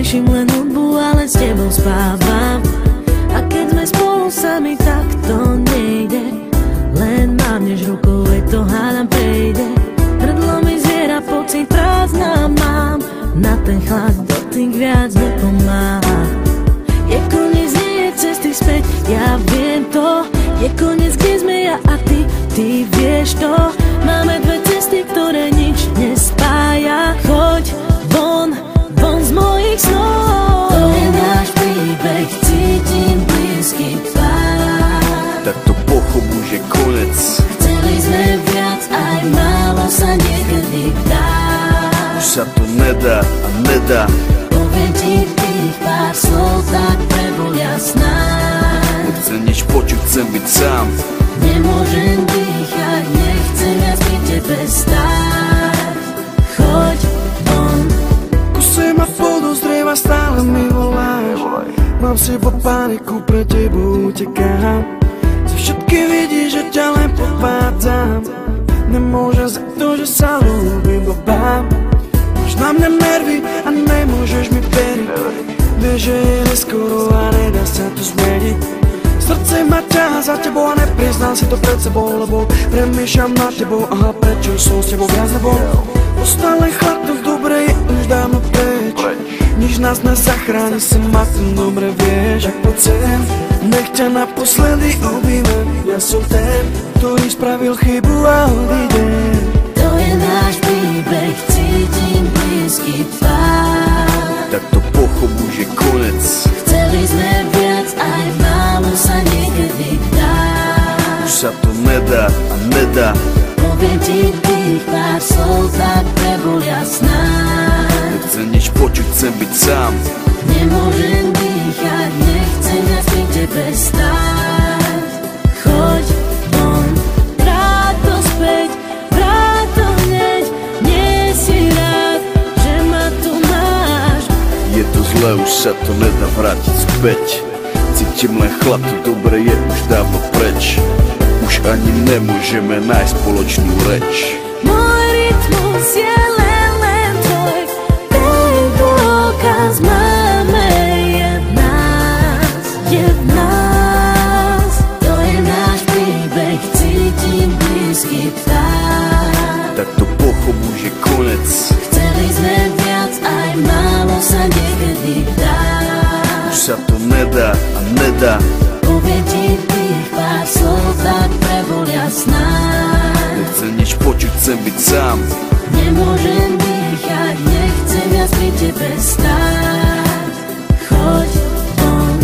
Riešim len hudbu, ale s tebou spávam. A keď sme spolu sami, tak to nejde. Len mávneš rukou, veď to hádam prejde. Hrdlo mi zviera, pocit prázdna mám. Na ten chlad dotyk viac nepomáha. Je koniec, nie je cesty späť, ja viem to. Je koniec, kde sme ja a ty vieš to. Máme dve cesty, ktoré nič nespája. Choď von z mojich snov. To je náš príbeh, cítim blízky pád. Tak to pochop, už je konec. Chceli sme viac, aj málo sa niekedy dá. Už sa to nedá a nedá. Poviem ti tých pár slov, tak prebolia snáď. Nechcem nič počuť, chcem byť sám. Nemôžem dýchať, nechcem viac pri tebe stáť. Choď von. Kuse ma podozrieva, stále mi voláš. Mám v sebe paniku, pre tebou utekám. Za všetky vidíš, že ťa len podvádzam. Nemôžem za to, že sa ľúbim babám. Máš na mňa nervy a nemôžeš mi veriť. Vieš, že je neskoro a nedá sa to zmeniť. Srdce ma ťaha za tebou a nepriznám si to pred sebou, lebo premýšľam nad tebou. Aha, prečo som s tebou viac nebol? Ostal len chlad, to dobre je už dávno preč. Nič nás nezachráni, si ma tým dobre vieš. Tak poď sem, nech ťa naposledy objímem. Ja som ten, ktorý spravil chybu a odídem. To je náš príbeh, cítim blízky pád. Tak to pochop, už je konec. Chceli sme viac, aj málo sa niekedy dá. Už sa to nedá a nedá. Poviem ti tých pár slov, tak prebolia snáď. Nechcem nič počuť, chcem byť sám. Nemôžem dýchať, nechcem viac pri tebe stáť. Choď von, vráť to späť, vráť to hneď. Nie si rád, že ma tu máš. Je to zlé, už sa to nedá vrátiť späť. Cítim len chlad, to dobre je už dávno preč. Už ani nemôžeme nájsť spoločnú reč. Môj rytmus je len tvoj, ten dôkaz máme, je v nás. To je náš príbeh, cítim blízky pád. Tak to pochop, už je konec. Chceli sme viac, aj málo sa niekedy dá. Už sa to nedá a nedá. Poviem ti tých pár slov, tak prebolia snáď. Nechcem nič počuť, chcem byť sám. Nemôžem dýchať, nechcem viac pri tebe stáť. Choď von.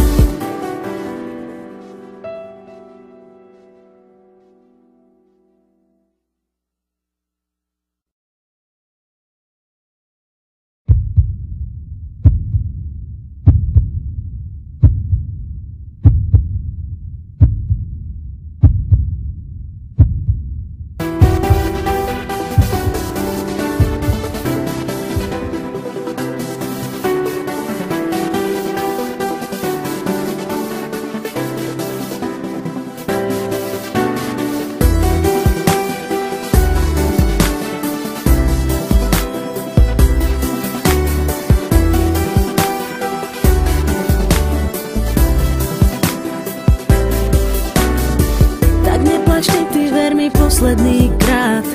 Posledný krát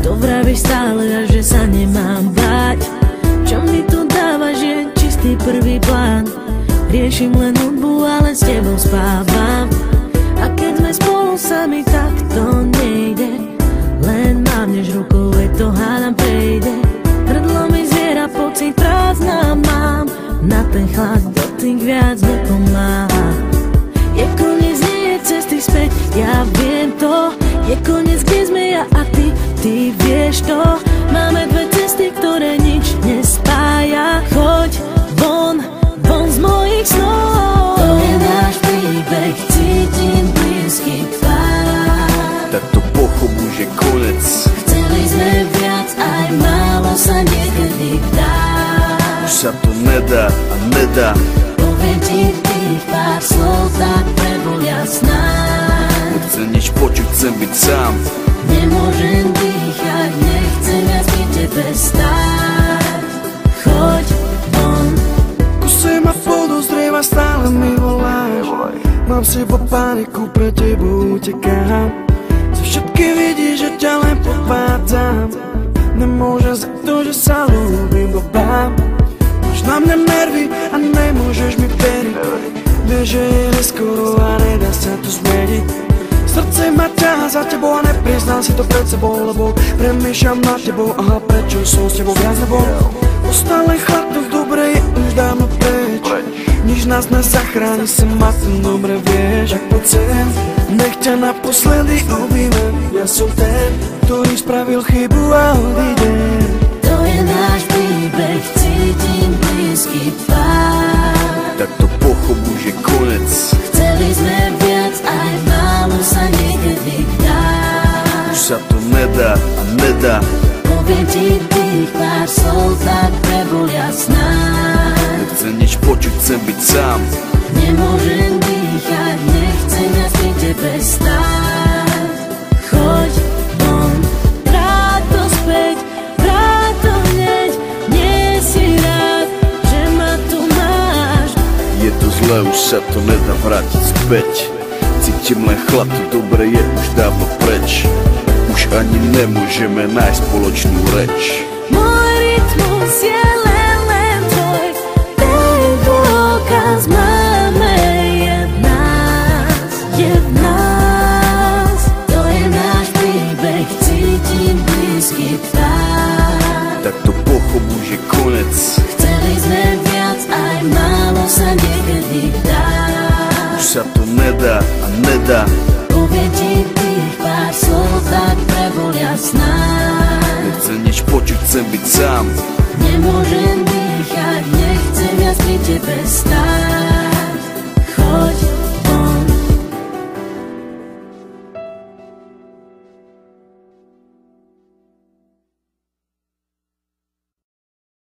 to vravíš stále a že sa nemám báť. Čo mi tu dávaš je čistý prvý plán. Riešim len hudbu, ale s tebou spávam. A keď sme spolu sami, tak to nejde. Len mávneš rukou, veď to hádam prejde. Hrdlo mi zviera, pocit prázdna mám. Na ten chlad dotyk viac nepomáha. Je koniec, nie je cesty späť, ja viem to. Je koniec, kde sme ja a ty vieš to. Máme dve cesty, ktoré nič nespája. Choď von z mojich snov. To je náš príbeh, cítim blízky pád. Tak to pochop, už je konec. Chceli sme viac, aj málo sa niekedy dá. Už sa to nedá a nedá. Poviem ti tých pár slov, tak prebolia snáď. Nechcem nič počuť, chcem byť sám. Nemôžem dýchať, nechcem viac pri tebe stáť. Choď von. si po paniku pre tebou utekám. Zo všetky vidíš, že ťa len podvádzam. Nemôžem za to, že sa ľúbim blbám. Máš na mňa nervy a nemôžeš mi veriť. Vieš, že je neskoro a nedá sa to zmeniť. Srdce ma ťaha za tebou a nepriznám si to pred sebou, lebo premýšľam nad tebou. Aha, prečo som s tebou viac nebol? Ostal len chlapnúť, dobre je už dávno preč. Nič nás nezachráni, sama to dobre vieš. Tak poď sem, nech ťa naposledy objímem. Ja som ten, ktorý spravil chybu a odídem. To je náš príbeh, cítim blízky pád. Tak to pochop, už je konec. Chceli sme viac, aj málo sa niekedy dá. Už sa to nedá a nedá. Poviem ti tých pár slov, tak prebolia snáď. Nechcem nič počuť, chcem byť sám. Nemôžem dýchať, nechcem viac pri tebe stáť. Choď von, vráť to späť, vráť to hneď. Nie si rád, že ma tu máš. Je to zlé, už sa to nedá vrátiť späť. Cítim len chlad, to dobre je už dávno preč. Už ani nemôžeme nájsť spoločnú reč. Môj rytmus je len tvoj, ten dôkaz máme, je v nás. To je náš príbeh, cítim blízky pád. Tak to pochop, už je konec. Chceli sme viac, aj málo sa niekedy dá. Už sa to nedá a nedá. Poviem ti tých pár slov, tak prebolia snáď. Nechcem nič počuť, chcem byť sám. Nemôžem dýchať, nechcem viac pri tebe stáť. Choď